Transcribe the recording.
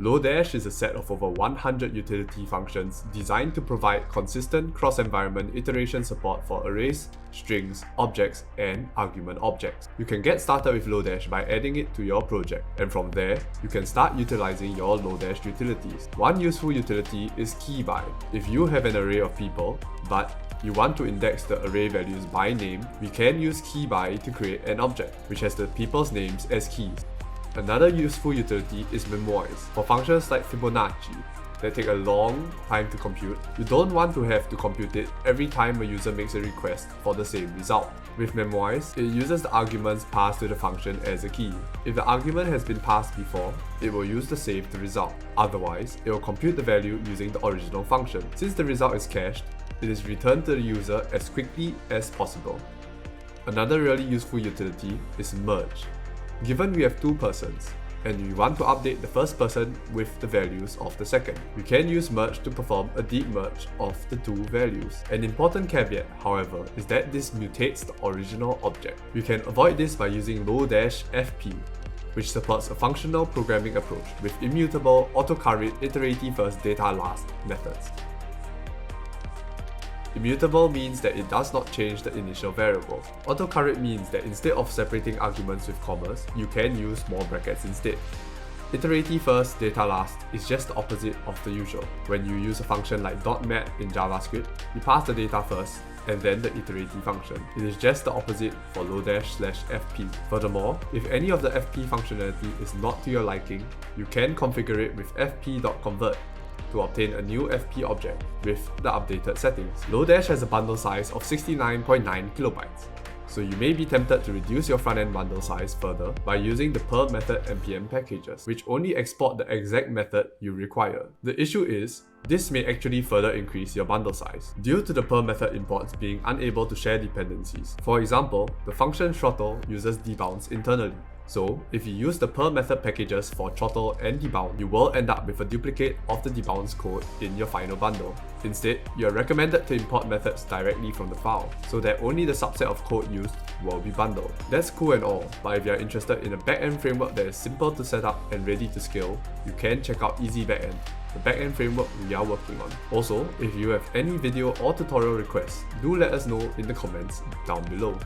Lodash is a set of over 100 utility functions designed to provide consistent cross-environment iteration support for arrays, strings, objects, and argument objects. You can get started with Lodash by adding it to your project, and from there, you can start utilizing your Lodash utilities. One useful utility is keyBy. If you have an array of people, but you want to index the array values by name, we can use keyBy to create an object, which has the people's names as keys. Another useful utility is Memoize. For functions like Fibonacci that take a long time to compute, you don't want to have to compute it every time a user makes a request for the same result. With Memoize, it uses the arguments passed to the function as a key. If the argument has been passed before, it will use the saved result. Otherwise, it will compute the value using the original function. Since the result is cached, it is returned to the user as quickly as possible. Another really useful utility is merge. Given we have two persons, and we want to update the first person with the values of the second, we can use merge to perform a deep merge of the two values. An important caveat, however, is that this mutates the original object. We can avoid this by using Lodash FP, which supports a functional programming approach with immutable, autocurrent, Iteratee-First, data-last methods. Immutable means that it does not change the initial variable. Autocurrent means that instead of separating arguments with commas, you can use small brackets instead. Iteratee-First, data-last is just the opposite of the usual. When you use a function like .mat in JavaScript, you pass the data first and then the iterative function. It is just the opposite for Lodash/FP. Furthermore, if any of the FP functionality is not to your liking, you can configure it with fp.convert to obtain a new FP object with the updated settings. Lodash has a bundle size of 69.9 kilobytes, so you may be tempted to reduce your front-end bundle size further by using the per method NPM packages, which only export the exact method you require. The issue is, this may actually further increase your bundle size, due to the per method imports being unable to share dependencies. For example, the function throttle uses debounce internally. So, if you use the per method packages for throttle and debound, you will end up with a duplicate of the debounce code in your final bundle. Instead, you are recommended to import methods directly from the file, so that only the subset of code used will be bundled. That's cool and all, but if you are interested in a backend framework that is simple to set up and ready to scale, you can check out EzBackend, the backend framework we are working on. Also, if you have any video or tutorial requests, do let us know in the comments down below.